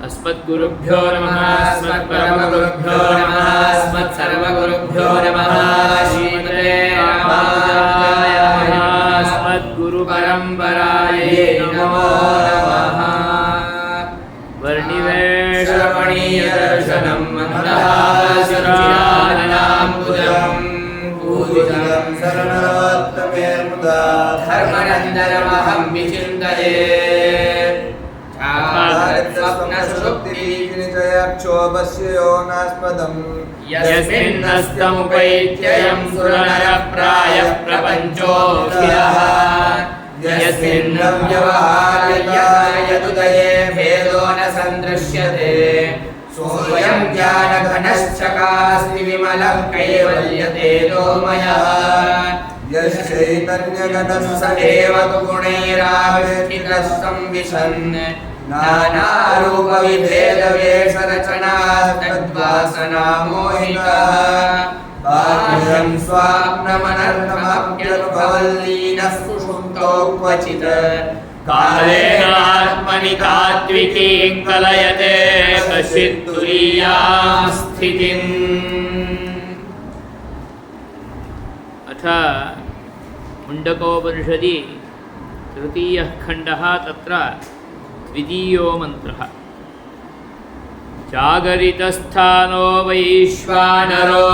अस्मद्गुरुभ्यो नमः अस्मत्परमगुरुभ्यो नमः अस्मत्सर्वगुरुभ्यो नमः श्रीमते रामानुजाय नमः अस्मद्गुरुपरम्परायै नमो नमः। वर्णिवेशमणीयदर्शनं मन्दहासुराननाम्बुजं पूजितं शरणोत्तमेर्मुदा धर्मनन्दनमहं विचिन्तये। यस्मिन्नस्तमुपैत्ययं सुरनरप्रायः प्रपञ्चोऽखिलः यस्मिन्नव्यवहार्यदुदये भेदो न सन्दृश्यते सोऽयं ज्ञानघनश्चकास्ति विमलः कैवल्यतेजोमयः यश्चैतन्यगतः स एव तु गुणैराविष्टितः संविशन् नानारूपविभेदवेषरचनास्तद्वासनामोहितः बाह्यं स्वाप्नमनर्थमप्यनुभवल्लीनः सुषुप्तो क्वचित् कालेनात्मनि तात्विकीं कलयते कश्चित् तुरीयां स्थितिम्। अथ मुण्डकोपनिषदि तृतीयः खण्डः तत्र द्वितीयो मन्त्रः। जागरितस्थानो वैश्वानरो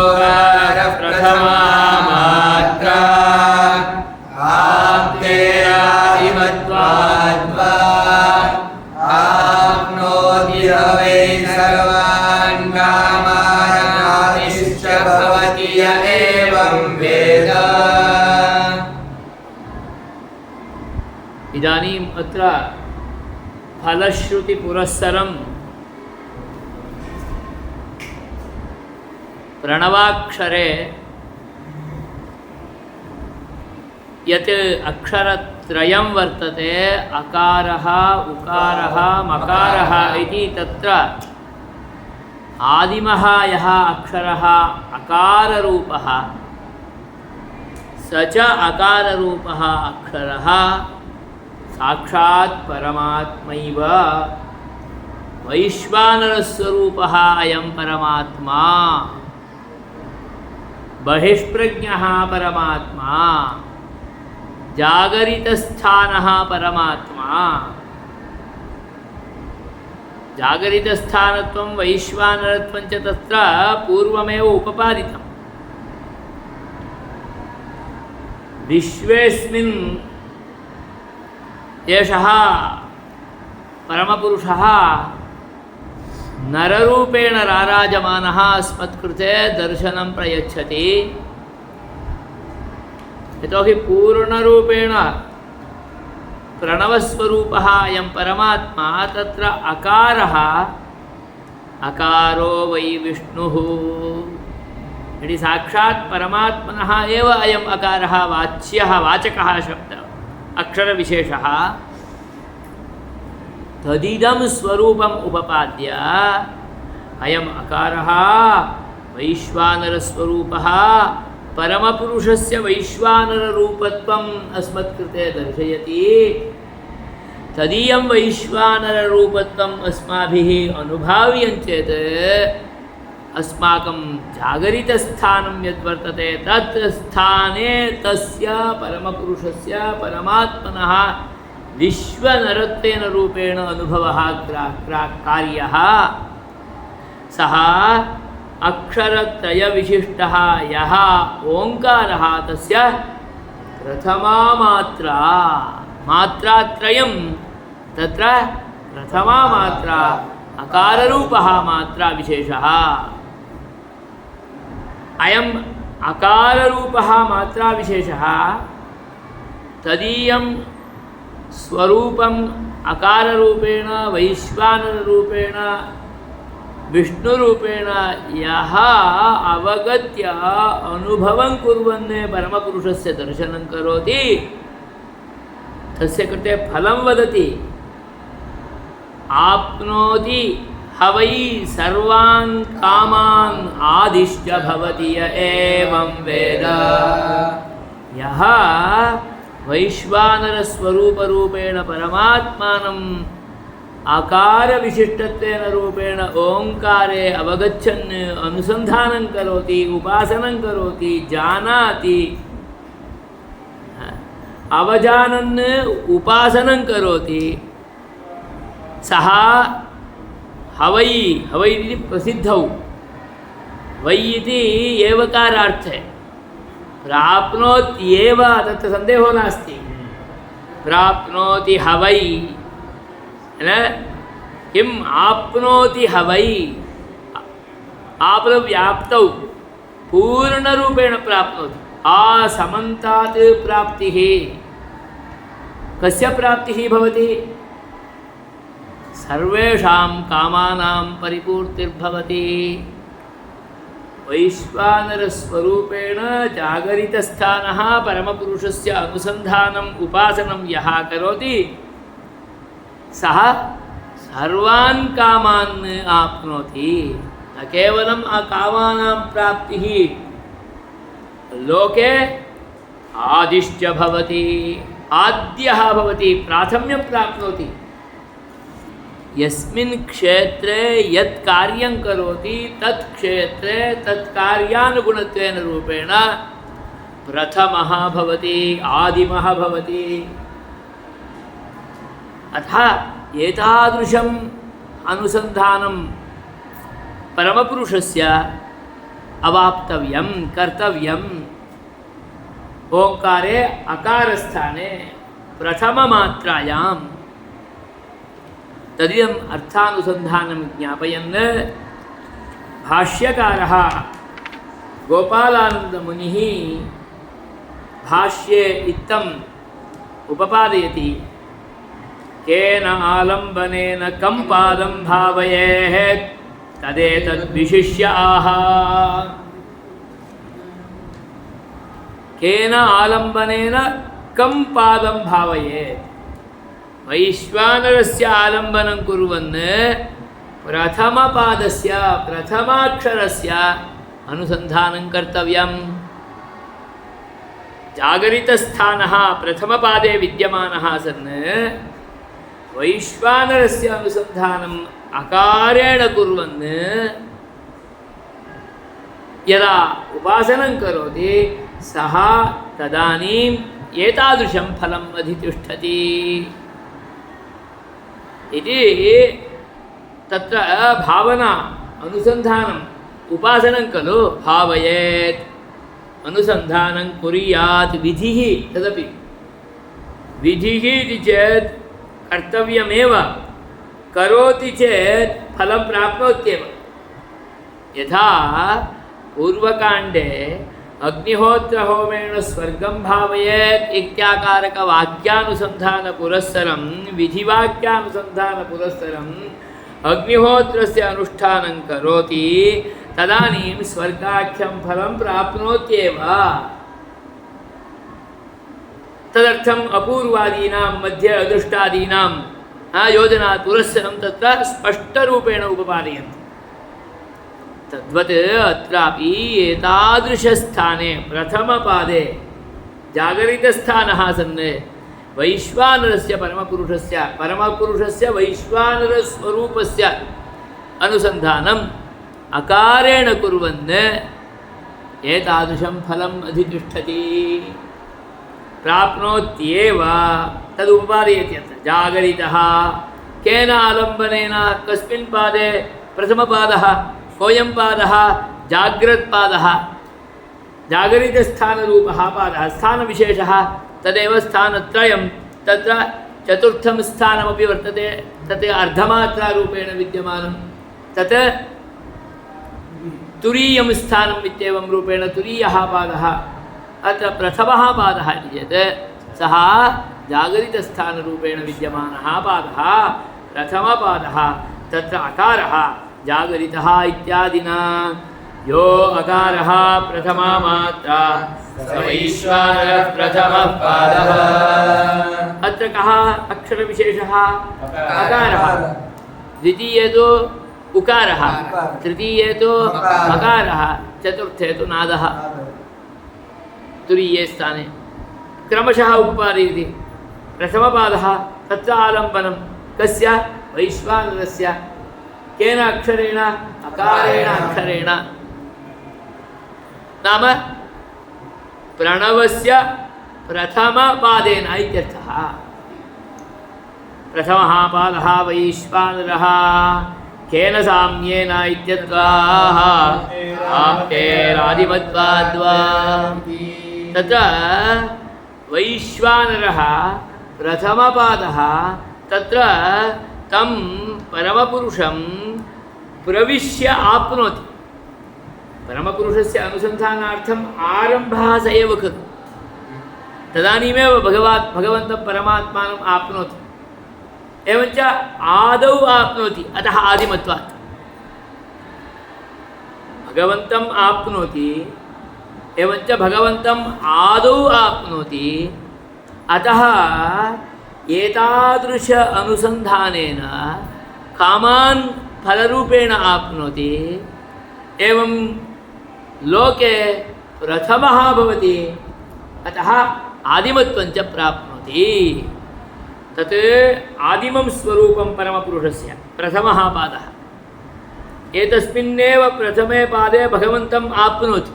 प्रथमा मात्रा आप्तेरादिमत्वाद्वा आप्नोति वै सर्वान् कामानादिश्च भवति य एवं वेद। इदानीम् अत्र फलश्रुतिपुरस्सरं प्रणवाक्षरे यत् अक्षरत्रयं वर्तते अकारः उकारः मकारः इति तत्र आदिमः यः अक्षरः अकाररूपः स च अकाररूपः अक्षरः साक्षात् परमात्मैव वैश्वानरस्वरूपः अयं परमात्मा बहिष्प्रज्ञः परमात्मा जागरितस्थानः परमात्मा। जागरितस्थानत्वं वैश्वानरत्वं च तत्र पूर्वमेव उपपादितम्। विश्वेस्मिन् एषः परमपुरुषः नररूपेण राराजमानः अस्मत्कृते दर्शनं प्रयच्छति। यतोहि पूर्णरूपेण प्रणवस्वरूपः अयं परमात्मा तत्र अकारः अकारो वै विष्णुः इति साक्षात् परमात्मनः एव अयम् अकारः वाच्यः वाचकः शब्दः अक्षरविशेषः। तदिदं स्वरूपम् उपपाद्य अयम् अकारः वैश्वानरस्वरूपः परमपुरुषस्य वैश्वानररूपत्वम् अस्मत्कृते दर्शयति। तदीयं वैश्वानररूपत्वम् अस्माभिः अनुभाव्यं चेत् अस्माकं जागरितस्थानं यद्वर्तते तत् स्थाने तस्य परमपुरुषस्य परमात्मनः विश्वनरत्वेन रूपेण अनुभवः कार्यः। सः अक्षरत्रयविशिष्टः यः ओङ्कारः तस्य प्रथमा मात्रा मात्रात्रयं तत्र प्रथमा मात्रा अकाररूपः मात्राविशेषः। अयम् अकाररूपः मात्राविशेषः तदीयं स्वरूपम् अकाररूपेण वैश्वानररूपेण विष्णुरूपेण यः अवगत्य अनुभवं कुर्वन् परमपुरुषस्य दर्शनं करोति तस्य कृते फलं वदति। आप्नोति हवै सर्वान् कामान् आदिश्च भवति य एवं वेद। यः वैश्वानरस्वरूपरूपेण परमात्मानं आकार विशिष्टत्वेन रूपेण ओंकारे अवगच्छन् अनुसंधानं करोति, उपासनं करोति, जानाति, अवजानन् उपासनं करोति, सः हवै हवै इति प्रसिद्धौ, वै इति एवकारार्थे प्राप्नोत्येव, तत्र सन्देहो नास्ति, प्राप्नोति हवै किम् आप्नोति हवै, आपलव्याप्तौ पूर्णरूपेण प्राप्नोति। आसमन्तात् प्राप्तिः, कस्य प्राप्तिः भवति? सर्वेषां कामानां परिपूर्तिर्भवति। वैश्वानरस्वरूपेण जागरितस्थानः परमपुरुषस्य अनुसन्धानम् उपासनं यः करोति सः सर्वान् कामान् आप्नोति। न केवलम् कामानां प्राप्तिः लोके आदिश्च भवति, आद्यः भवति, प्राथम्यं प्राप्नोति। यस्मिन् क्षेत्रे यत् कार्यं करोति तत् क्षेत्रे तत् कार्यानुगुणत्वेन रूपेण प्रथमः भवति, आदिमः भवति। अतः एतादृशम् अनुसन्धानं परमपुरुषस्य अवाप्तव्यं, कर्तव्यम्। ओंकारे अकारस्थाने प्रथममात्रायां तदिदम् अर्थानुसन्धानं ज्ञापयन् भाष्यकारः गोपालानन्दमुनिः भाष्ये इत्थम् उपपादयति। केन आलम्बनेन कं पादं भावयेत् तदेतद्विशिष्य आह। केन आलम्बनेन कं पादं भावयेत्, वैश्वानरस्य आलम्बनं कुर्वन् प्रथमपादस्य प्रथमाक्षरस्य अनुसन्धानं कर्तव्यम्। जागरितस्थानः प्रथमपादे विद्यमानः सन् वैश्वानरस्य अनुसन्धानम् अकारेण कुर्वन् यदा उपासनं करोति सः तदानीम् एतादृशं फलम् अधितिष्ठति इति। तत्र भावना अनुसन्धानम् उपासनं खलु, भावयेत् अनुसन्धानं कुर्यात्, विधिः तदपि विधिः इति चेत् कर्तव्यमेव, करोति चेत् फलं प्राप्नोत्येव। यथा पूर्वकाण्डे अग्निहोत्रहोमेण स्वर्गं भावयेत् इत्याकारकवाक्यानुसन्धानपुरस्सरं विधिवाक्यानुसन्धानपुरस्सरम् अग्निहोत्रस्य अनुष्ठानं करोति तदानीं स्वर्गाख्यं फलं प्राप्नोत्येव। तदर्थम् अपूर्वादीनां मध्ये अदृष्टादीनां योजनात् पुरस्सरं तत्र स्पष्टरूपेण उपपादयन्ति। तद्वत् अत्रापि एतादृशस्थाने प्रथमपादे जागरितस्थानः सन् वैश्वानरस्य परमपुरुषस्य वैश्वानरस्वरूपस्य अनुसन्धानम् अकारेण कुर्वन् एतादृशं फलम् अधितिष्ठति, प्राप्नोत्येव। तदुपपादयति अत्र जागरितः केन आलम्बनेन, कस्मिन् पादे, प्रथमपादः कोऽयं पादः, जाग्रत्पादः, जागरितस्थानरूपः पादः, स्थानविशेषः तदेव स्थानत्रयं। तत्र चतुर्थं स्थानमपि वर्तते, तत् अर्धमात्रारूपेण विद्यमानं, तत् तुरीयं स्थानम् इत्येवं रूपेण तुरीयः पादः। अत्र प्रथमः पादः इति चेत् सः जागरितस्थानरूपेण विद्यमानः पादः प्रथमपादः। तत्र अकारः जागरितः इत्यादिना यो अकारः प्रथमा मात्रा स वैश्वानरः प्रथमः पादः। अत्र कः अक्षरविशेषः? अकारः। द्वितीये तु उकारः, तृतीये तु अकारः, चतुर्थे तु नादः। तुरीये स्थाने क्रमशः उपपादयति। प्रथमपादः तत्र आलम्बनं कस्य? वैश्वानरस्य केन अक्षरेण अकारेण अक्षरेण नाम प्रणवस्य प्रथमपादेन इत्यर्थः प्रथमः पादः वैश्वानरः केन साम्येन इत्यत्राः आप्तेरादिमत्वाद्वा तत्र वैश्वानरः प्रथमपादः तत्र तं परमपुरुषं प्रविश्य आप्नोति परमपुरुषस्य अनुसन्धानार्थम् आरम्भः स एव खलु तदानीमेव भगवन्तं परमात्मानम् आप्नोति एवञ्च आदौ आप्नोति अतः आदिमत्वात् भगवन्तम् आप्नोति एवञ्च भगवन्तम् आदौ आप्नोति अतः एतादृश अनुसन्धानेन कामान् फलरूपेण आप्नोति एवं लोके प्रथमः भवति अतः आदिमत्वं च प्राप्नोति तत् आदिमं स्वरूपं परमपुरुषस्य प्रथमः पादः एतस्मिन्नेव प्रथमे पादे भगवन्तम् आप्नोति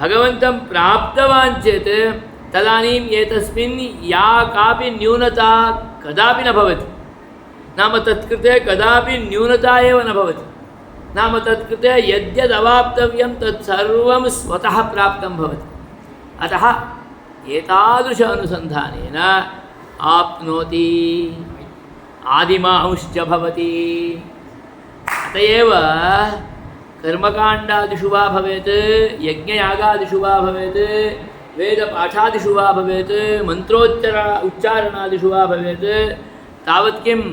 भगवन्तं प्राप्तवान् चेत् तदानीम् एतस्मिन् या कापि न्यूनता कदापि न भवति नाम तत्कृते कदापि न्यूनता एव न भवति नाम तत्कृते यद्यदवाप्तव्यं तत्सर्वं स्वतः प्राप्तं भवति अतः एतादृश अनुसन्धानेन आप्नोति आदिमांश्च भवति अत एव कर्मकाण्डादिषु वा भवेत् यज्ञयागादिषु वा भवेत् वेदपाठादिषु वा भवेत् उच्चारणादिषु वा भवेत् तावत् किम्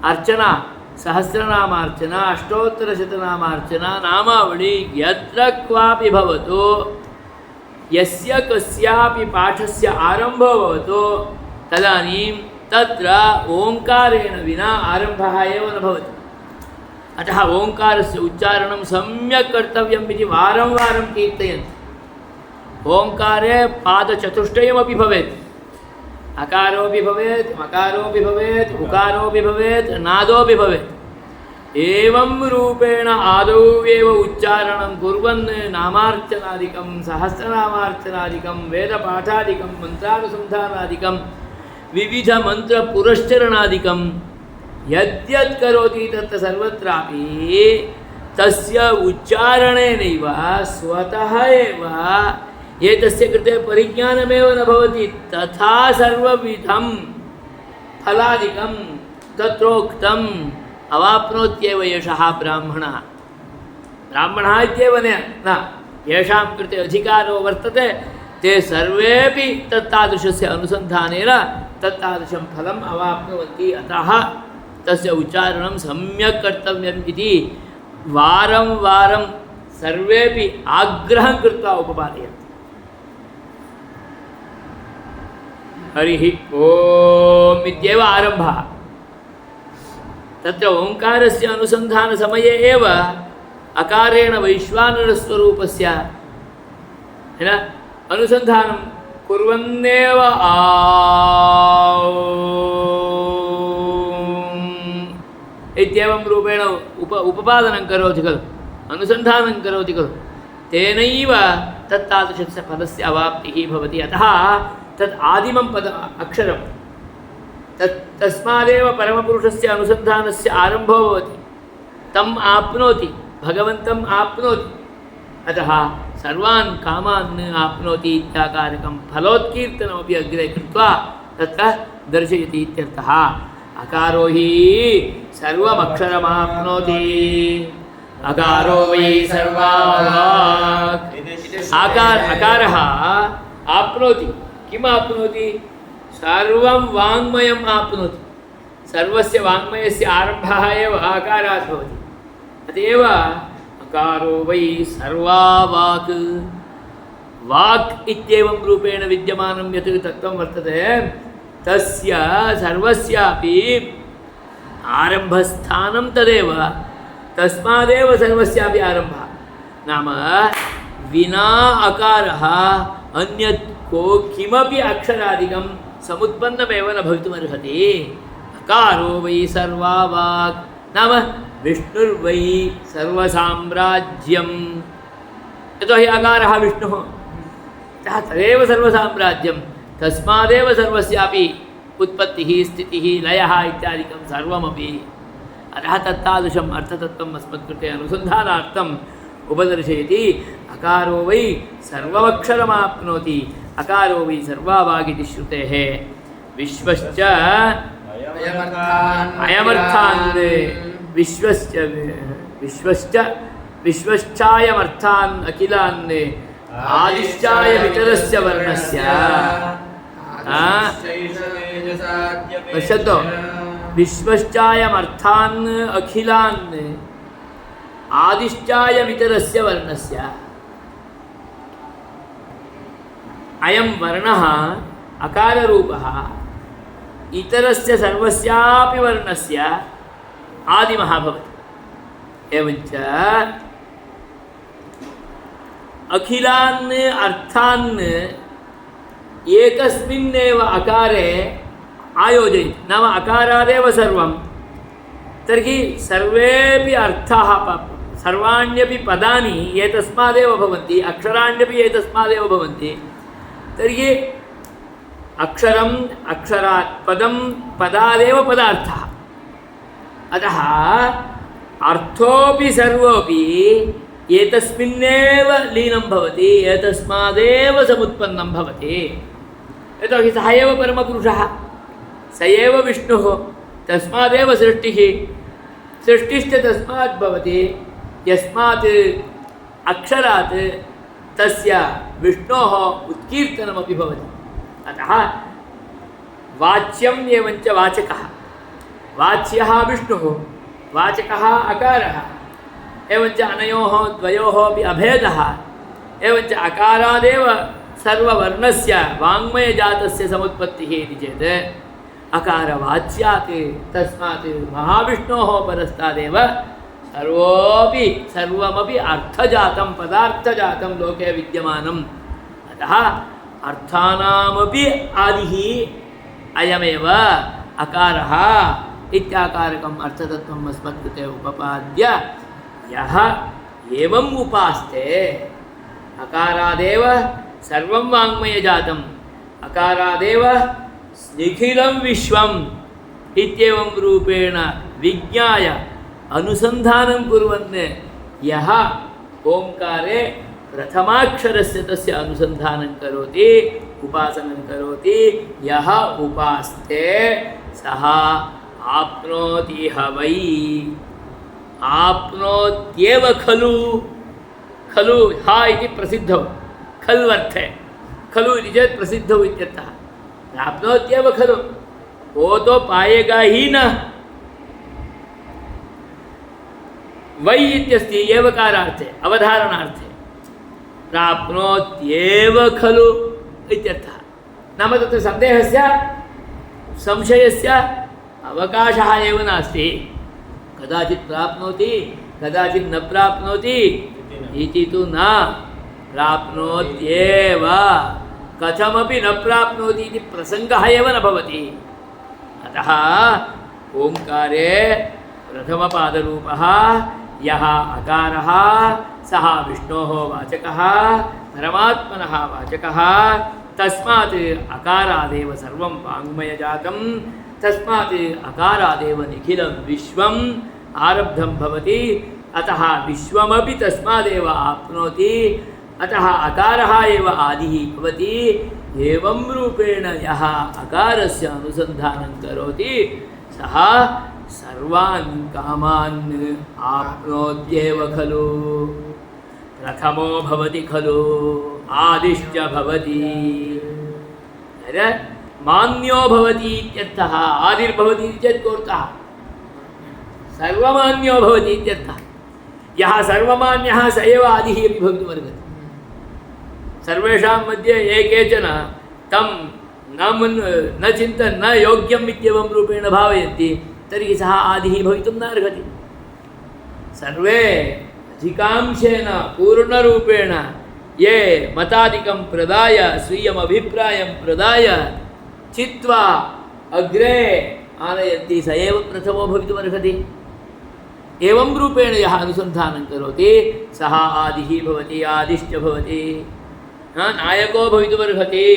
अर्चना सहस्रनामार्चना अष्टोत्तरशतनामार्चना नामावली यत्र क्वापि भवतु यस्य कस्यापि पाठस्य आरम्भो भवतु तदानीं तत्र ओङ्कारेण विना आरम्भः एव न भवति अतः ओङ्कारस्य उच्चारणं सम्यक् कर्तव्यम् इति वारं वारं कीर्तयन्ति ओङ्कारे पादचतुष्टयमपि भवेत् अकारोपि भवेत् मकारोपि भवेत् उकारोपि भवेत् नादोपि भवेत् एवं रूपेण आदौ एव उच्चारणं कुर्वन् नामार्चनादिकं सहस्रनामार्चनादिकं वेदपाठादिकं मन्त्रानुसन्धानादिकं विविधमन्त्रपुरश्चरणादिकं यद्यत् करोति तत्र सर्वत्रापि तस्य उच्चारणेनैव स्वतः एव एतस्य कृते परिज्ञानमेव न भवति तथा सर्वविधं फलादिकं तत्रोक्तम् अवाप्नोत्येव एषः ब्राह्मणः ब्राह्मणः इत्येव न येषां कृते अधिकारो वर्तते ते सर्वेपि तत्तादृशस्य अनुसन्धानेन तत्तादृशं फलम् अवाप्नुवन्ति अतः तस्य उच्चारणं सम्यक् कर्तव्यम् इति वारं वारं सर्वेपि आग्रहं कृत्वा उपपादयन्ति हरिः ओम् इत्येव आरम्भः तत्र ओङ्कारस्य अनुसन्धानसमये एव अकारेण वैश्वानरस्वरूपस्य अनुसन्धानं कुर्वन्नेव इत्येवं रूपेण उपपादनं करोति खलु अनुसन्धानं करोति खलु तेनैव तत्तादृशस्य फलस्य अवाप्तिः भवति अतः तत् आदिमं पद अक्षरं तस्मादेव परमपुरुषस्य अनुसन्धानस्य आरम्भो भवति तम् आप्नोति भगवन्तम् आप्नोति अतः सर्वान् कामान् आप्नोति इत्याकारकं फलोत्कीर्तनमपि अग्रे कृत्वा तत्र दर्शयति इत्यर्थः अकारो हि सर्वमक्षरमाप्नोति अकारो वै सर्वावाक् अकारः आप्नोति किम् आप्नोति सर्वं वाङ्मयम् आप्नोति सर्वस्य वाङ्मयस्य आरम्भः एव आकारात् भवति अतएव अकारो वै सर्वा वाक् वाक् इत्येवं रूपेण विद्यमानं यत् तत्त्वं वर्तते तस्य सर्वस्यापि आरम्भस्थानं तदेव तस्मादेव सर्वस्यापि आरम्भः नाम विना अकारः अन्यत् किमपि अक्षरादिकं समुत्पन्नमेव न भवितुमर्हति अकारो वै सर्वावाक् नाम विष्णुर्वै सर्वसाम्राज्यं यतो हि अकारः विष्णुः अतः तदेव सर्वसाम्राज्यं तस्मादेव सर्वस्यापि उत्पत्तिः स्थितिः लयः इत्यादिकं सर्वमपि अतः तत्तादृशम् अर्थतत्त्वम् अस्मत्कृते अनुसन्धानार्थम् उपदर्शयति अकारो वै सर्वमक्षरमाप्नोति अकारो वै सर्वावागिति श्रुतेः विश्वश्च अयमर्थान् विश्वश्चायमर्थान् अखिलान् आदिश्चाय वितरस्य वर्णस्य पश्यतु विश्वश्चायमर्थान् अखिलान् आदिश्चाय वितरस्य वर्णस्य अयं वर्णः अकाररूपः इतरस्य सर्वस्यापि वर्णस्य आदिमः भवति एवञ्च अखिलान् अर्थान् एकस्मिन्नेव अकारे आयोजयति नाम अकारादेव सर्वं तर्हि सर्वेपि अर्थाः सर्वाण्यपि पदानि एतस्मादेव भवन्ति अक्षराण्यपि एतस्मादेव भवन्ति तर्हि अक्षरम् अक्षरात् पदं पदादेव पदार्थः अतः अर्थोपि सर्वोपि एतस्मिन्नेव लीनं भवति एतस्मादेव समुत्पन्नं भवति यतोहि सः एव परमपुरुषः स एव विष्णुः तस्मादेव सृष्टिः सृष्टिश्च तस्मात् भवति यस्मात् अक्षरात् तस्य विष्णोः उत्कीर्तनमपि भवति अतः वाच्यम् एवञ्च वाचकः वाच्यः विष्णुः वाचकः अकारः एवञ्च अनयोः द्वयोः अपि अभेदः एवञ्च अकारादेव सर्ववर्णस्य वाङ्मयजातस्य समुत्पत्तिः इति चेत् अकारवाच्यात् तस्मात् महाविष्णोः परस्तादेव सर्वोपि सर्वमपि अर्थजातं पदार्थजातं लोके विद्यमानम् अतः अर्थानामपि आदिः अयमेव अकारः इत्याकारकम् अर्थतत्त्वम् अस्मत्कृते उपपाद्य यः एवम् उपास्ते अकारादेव सर्वं वाङ्मयजातम् अकारादेव निखिलं विश्वम् इत्येवं रूपेण विज्ञाय अनुसन्धानं कुर्वन् यः ओंकारे प्रथमाक्षरस्य तस्य अनुसन्धानं करोति उपासनं करोति यः उपास्ते सः आप्नोतिह वै आप्नोत्येव खलु खलु हा इति प्रसिद्धौ खल्वर्थे खलु इति चेत् प्रसिद्धौ इत्यर्थः प्राप्नोत्येव खलु वो तो पाएगा ही न वै इत्यस्ति एवकारार्थे अवधारणार्थे प्राप्नोत्येव खलु इत्यर्थः नाम तत्र सन्देहस्य संशयस्य अवकाशः एव नास्ति कदाचित् प्राप्नोति कदाचित् न प्राप्नोति इति तु न प्राप्नोत्येव कथमपि न प्राप्नोति इति प्रसङ्गः एव न भवति अतः ओंकारे प्रथमपादरूपः यः अकारः सः विष्णोः वाचकः परमात्मनः वाचकः तस्मात् अकारादेव सर्वं वाङ्मयजातं तस्मात् अकारादेव निखिलं विश्वम् आरब्धं भवति अतः विश्वमपि तस्मादेव आप्नोति अतः अकारः एव आदिः भवति एवं रूपेण यः अकारस्य अनुसन्धानं करोति सः सर्वान् कामान् आप्नोत्येव खलु प्रथमो भवति खलु आदिश्च भवति मान्यो भवति इत्यर्थः आदिर्भवति चेत् कोऽर्थः सर्वमान्यो भवति इत्यर्थः यः सर्वमान्यः स एव आदिः अपि भवितुमर्हति सर्वेषां मध्ये ये केचन तं न चिन्तन् न योग्यम् इत्येवं रूपेण भावयन्ति तर्हि सः आदिः भवितुं न अर्हति सर्वे अधिकांशेन पूर्णरूपेण ये मतादिकं प्रदाय स्वीयम् अभिप्रायं प्रदाय चित्वा अग्रे आनयन्ति स एव प्रथमो भवितुमर्हति। एवं रूपेण यः अनुसन्धानं करोति सः आदिः भवति, आदिश्च भवति। नायको भवितुमर्हति,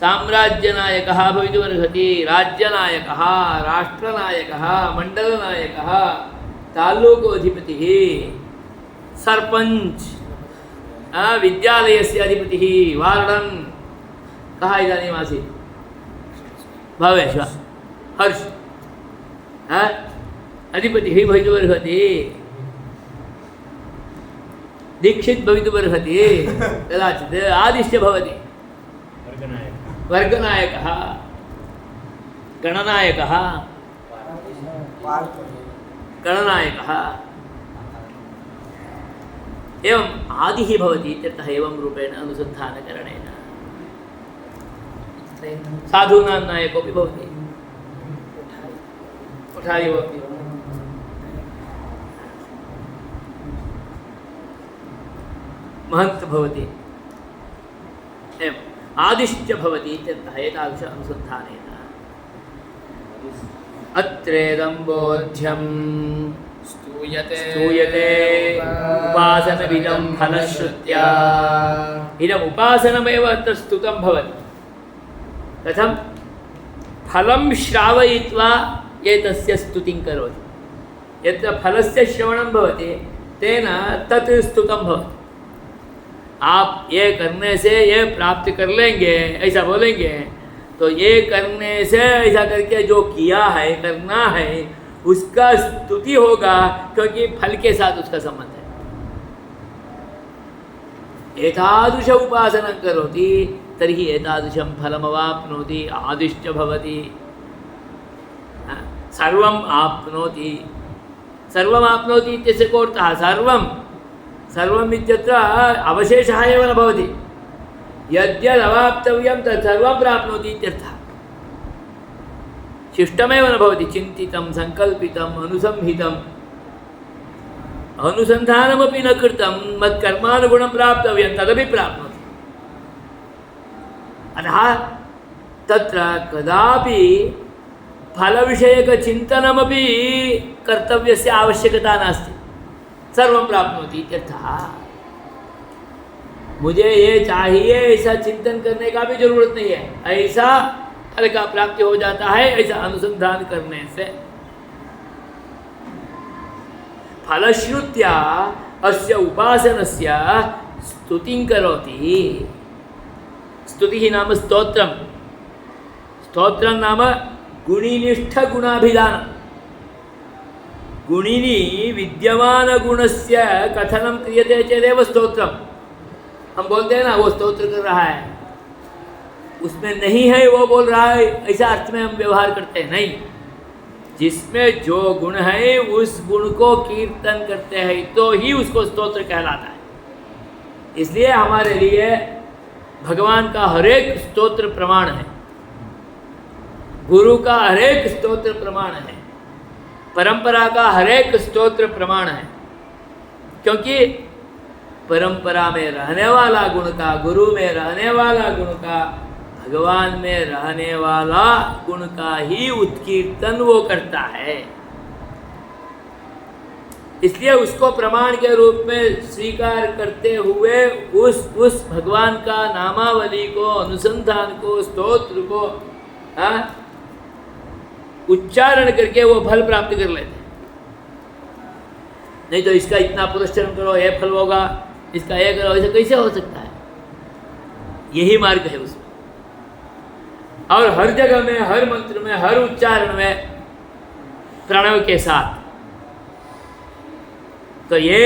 साम्राज्यनायकः भवितुमर्हति, राज्यनायकः, राष्ट्रनायकः, मण्डलनायकः, तालूकु अधिपतिः, सरपञ्च, विद्यालयस्य अधिपतिः, वार्डन्। कः इदानीम् आसीत्? भवेश हर्ष अधिपतिः भवितुमर्हति, दीक्षित् भवितुमर्हति, कदाचित् आदिश्च भवति, वर्गनायकः, गणनायकः, गणनायकः, एवम् आदिः भवति इत्यर्थः। एवं रूपेण अनुसन्धानकरणेन साधूनां नायकोऽपि भवति, कोठारी भवति, महन्त भवति, एवम् आदिश्च भवति इत्यर्थः एतादृश अनुसन्धानेन। अत्रेदं बोध्यं स्तूयते उपासनविदं फलश्रुत्या। इदम् उपासनमेव अत्र स्तुतं भवति। कथं? फलं श्रावयित्वा एतस्य स्तुतिं करोति। यत्र फलस्य श्रवणं भवति तेन तत् स्तुतं भवति। आप ये करने से ये प्राप्त कर लेंगे ऐसा बोलेंगे तो ये करने से ऐसा करके जो किया है, करना है, उसका स्तुति होगा, क्योंकि फल के साथ उसका संबंध है। एतादृश उपासनं करोति तर्हि एतादृशं फलमवाप्नोति, आदिश्च भवति, सर्वम् आप्नोति। सर्वम् आप्नोति इत्यस्य को अर्थः? सर्वम् इत्यत्र अवशेषः एव न भवति। यद्यद् अवाप्तव्यं तत् सर्वं प्राप्नोति इत्यर्थः। शिष्टमेव न भवति। चिन्तितं, संकल्पितं, अनुसंहितम्, अनुसन्धानमपि न कृतं, मत्कर्मानुगुणं प्राप्तव्यं तदपि प्राप्नोति। अतः तत्र कदापि फलविषयकचिन्तनमपि कर्तव्यस्य आवश्यकता नास्ति। सर्वं प्राप्नोति इत्यर्थः। मुझे ये चाहिए ऐसा चिंतन करने का भी जरूरत नहीं है, ऐसा फल का प्राप्ति हो जाता है ऐसा अनुसंधान करने से। फलश्रुत्या अस्य उपासनस्य स्तुतिं करोति। स्तुतिः नाम स्तोत्रं। स्तोत्रं नाम गुणिनिष्ठगुणाभिधानं। गुणिनी विद्यमान गुणस्य कथनं क्रियते चेदेव स्तोत्रम। हम बोलते हैं ना वो स्तोत्र कर रहा है, उसमें नहीं है वो बोल रहा है, ऐसा अर्थ में हम व्यवहार करते हैं। नहीं, जिसमें जो गुण है उस गुण को कीर्तन करते हैं तो ही उसको स्तोत्र कहलाता है। इसलिए हमारे लिए भगवान का हरेक स्तोत्र प्रमाण है, गुरु का हरेक स्तोत्र प्रमाण है, परंपरा का हरेक स्तोत्र प्रमाण है। क्योंकि परंपरा में रहने वाला गुण का, गुरु में रहने वाला गुण का, भगवान में रहने वाला गुण का ही उत्कीर्तन वो करता है। इसलिए उसको प्रमाण के रूप में स्वीकार करते हुए उस भगवान का नामावली को, अनुसंधान को, स्तोत्र को उच्चारण करके वो फल प्राप्त कर लेते हैं। नहीं तो इसका इतना पुरस्चरण करो ये फल होगा, इसका ये करो, ऐसा कैसे हो सकता है? यही मार्ग है उसमें। और हर जगह में, हर मंत्र में, हर उच्चारण में प्रणव के साथ। तो ये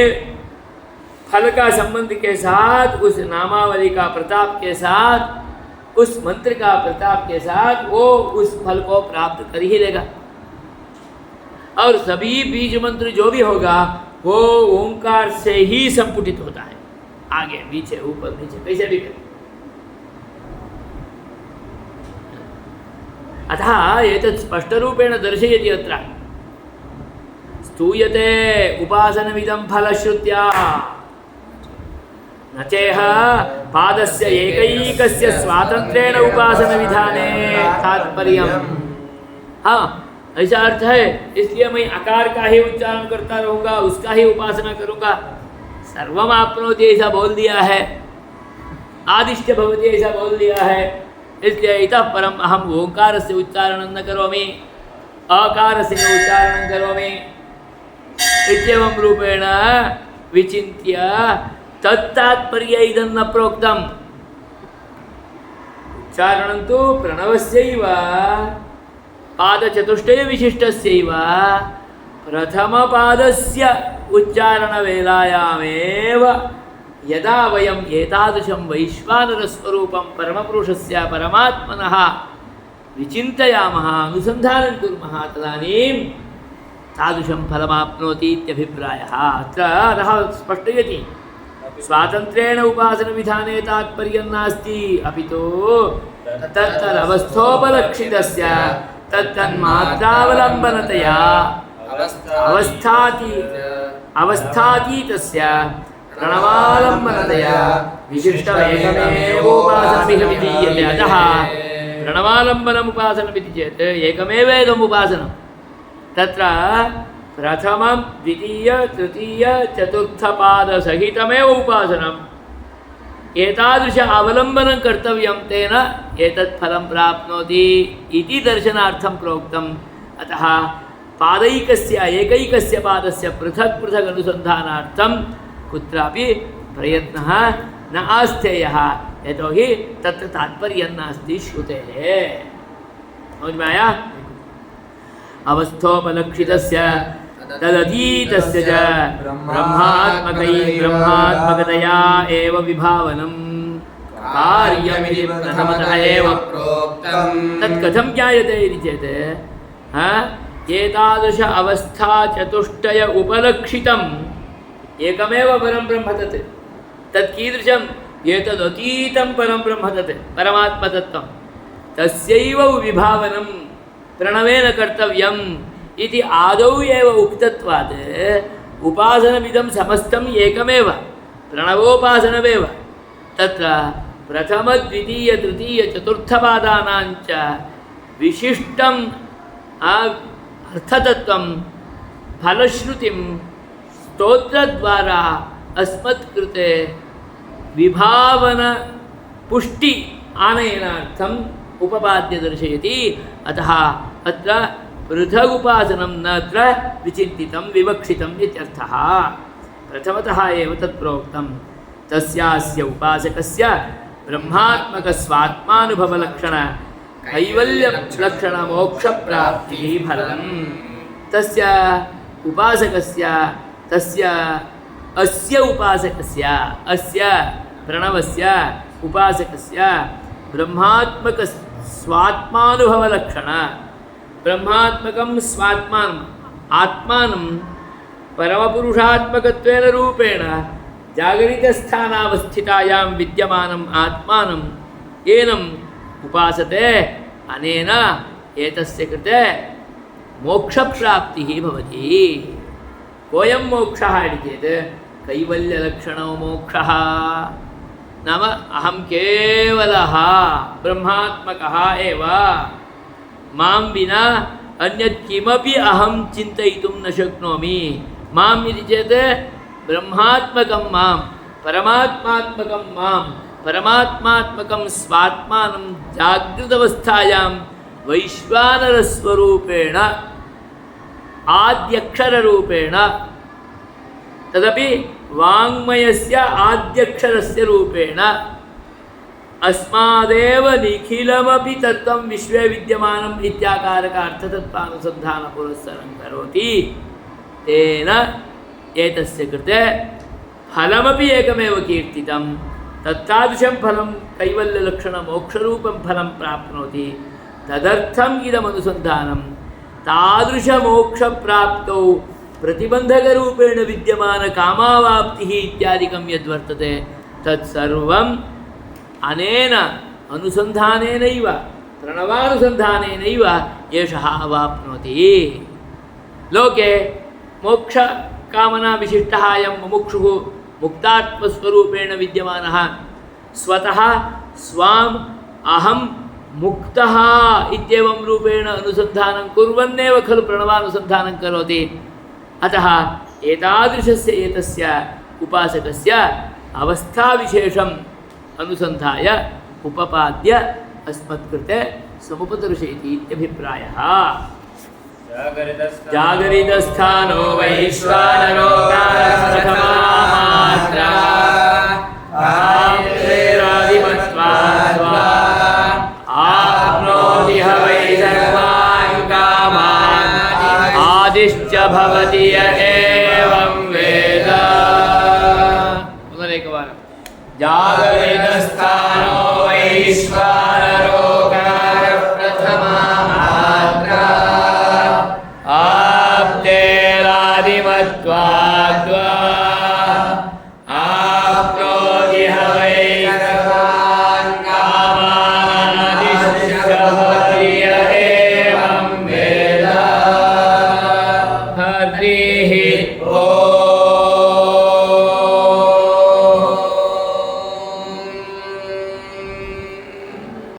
फल का संबंध के साथ, उस नामावली का प्रताप के साथ, उस मंत्र का प्रताप के साथ वो उस फल को प्राप्त कर ही लेगा। और सभी बीज मंत्र जो भी होगा वो ओंकार से ही संपुटित होता है, आगे पीछे ऊपर नीचे कैसे भी करें। अतः एतत् स्पष्टरूपेण दर्शयति अत्र। स्तूयते उपासनमिदं फलश्रुत्या न चेह पादस्य एकैकस्य स्वातन्त्र्येण उपासनविधाने तात्पर्यम्। हाँ, ऐसा अर्थ है, इसलिए मैं आकार का ही उच्चारण करता रहूँगा, उसका ही उपासना करूँगा। सर्वम आपनोति ऐसा बोल दिया है, आदिश्च भवति ऐसा बोल दिया है, इसलिए इतः परम अहम ओंकारस्य उच्चारणं न करोमि, अकारस्य उच्चारणं करोमि इत्येवं रूपेण विचिन्त्य तत्तात्पर्य इदं न प्रोक्तम्। उच्चारणं तु प्रणवस्यैव पादचतुष्टय विशिष्टस्यैव प्रथमपादस्य उच्चारणवेलायामेव यदा वयम् एतादृशं वैश्वानरस्वरूपं परमपुरुषस्य परमात्मनः विचिन्तयामः, अनुसन्धानं कुर्मः, तदानीं तादृशं फलमाप्नोति इत्यभिप्रायः। अत्र अतः स्पष्टयति, स्वातन्त्र्येण उपासनविधाने तात्पर्यं नास्ति, अपि तु तत्तदवस्थोपलक्षितस्य तत्तन्मात्रावलम्बनतया अवस्थातीतस्य प्रणवालम्बनतया विशिष्टमेकमेवोपासनमिह विधीयते। अतः प्रणवालम्बनम् उपासनमिति चेत् एकमेवेदम् उपासनं। तत्र प्रथमं द्वितीय तृतीय चतुर्थपादसहितमेव उपासनम्। एतादृश अवलम्बनं कर्तव्यं, तेन एतत् फलं प्राप्नोति इति दर्शनार्थं प्रोक्तम्। अतः पादैकस्य एकैकस्य पादस्य पृथक् पृथक् अनुसन्धानार्थं कुत्रापि प्रयत्नः न आस्थेयः, यतोहि तत्र तात्पर्यं नास्ति श्रुतेः। समझ में आया? अवस्थोपलक्षितस्य तदतीतस्य च ब्रह्मात्मकतया एव विभावनं कार्यमिति प्रथमतः एव प्रोक्तम्। तत् कथं ज्ञायते इति चेत् एतादृश अवस्था चतुष्टय उपलक्षितम् एकमेव परं ब्रह्म तत्। तत् कीदृशम्? एतदतीतं परं ब्रह्म तत् परमात्मतत्त्वं। तस्यैव विभावनं प्रणवेन कर्तव्यम् इति आदौ एव उक्तत्वात् उपासनमिदं समस्तं एकमेव प्रणवोपासनमेव। तत्र प्रथम द्वितीय तृतीय चतुर्थपादानां च विशिष्टम् अर्थतत्त्वं फलश्रुतिं स्तोत्रद्वारा अस्मत्कृते विभावन पुष्टि आनयनार्थम् उपपाद्य दर्शयति। अतः अत्र पृथग् उपासनं न अत्र विचिन्तितं विवक्षितम् इत्यर्थः। प्रथमतः एव तत् प्रोक्तं। तस्यास्य उपासकस्य ब्रह्मात्मकस्वात्मानुभवलक्षण कैवल्यलक्षणमोक्षप्राप्तिः फलम्। तस्य उपासकस्य तस्य अस्य उपासकस्य अस्य प्रणवस्य उपासकस्य ब्रह्मात्मक स्वात्मानुभवलक्षण ब्रह्मात्मकं स्वात्मानम् आत्मानं परमपुरुषात्मकत्वेन रूपेण जागरितस्थानावस्थितायां विद्यमानम् आत्मानं येनम् उपासते, अनेन एतस्य कृते मोक्षप्राप्तिः भवति। कोऽयं मोक्षः इति चेत् कैवल्यलक्षणो मोक्षः। नाम अहं केवलः ब्रह्मात्मकः एव, मां विना अन्यत् किमपि अहं चिन्तयितुं न शक्नोमि। माम् इति चेत् ब्रह्मात्मकं मां, परमात्मात्मकं मां, परमात्मात्मकं स्वात्मानं जागृतवस्थायां वैश्वानरस्वरूपेण आद्यक्षररूपेण, तदपि वाङ्मयस्य आद्यक्षरस्य रूपेण अस्मादेव निखिलमपि तत्त्वं विश्वे विद्यमानम् इत्याकारकार्थतत्त्वानुसन्धानपुरस्सरं करोति। तेन एतस्य कृते फलमपि एकमेव कीर्तितं। तत्तादृशं फलं कैवल्यलक्षणमोक्षरूपं फलं प्राप्नोति। तदर्थम् इदमनुसन्धानं। तादृशमोक्षप्राप्तौ प्रतिबन्धकरूपेण विद्यमानकामावाप्तिः इत्यादिकं यद्वर्तते तत्सर्वम् अनेन अनुसन्धानेनैव प्रणवानुसन्धानेनैव एषः अवाप्नोति। लोके मोक्षकामना विशिष्टः अयं मुमुक्षुः मुक्तात्मस्वरूपेण विद्यमानः स्वतः स्वाम् अहं मुक्तः इत्येवं रूपेण अनुसन्धानं कुर्वन्नेव खलु प्रणवानुसन्धानं करोति। अतः एतादृशस्य एतस्य उपासकस्य अवस्थाविशेषम् अनुसन्धाय उपपाद्य अस्मत्कृते समुपदर्शयति इत्यभिप्रायः। जागरितस्थानो वैश्वानरो प्रथमा मात्रा आप्नोति ह वै सर्वान् कामान् आदिश्च भवति य एवं वेद। पुनरेकवारं जागरितस्थानो वैश्वानरो प्रथमा मात्रा आप्तेरादिमत्वाद्वा आप्नोति ह वै सर्वान् कामान् आदिश्च भवति य एवं वेद। हरिः ओम्।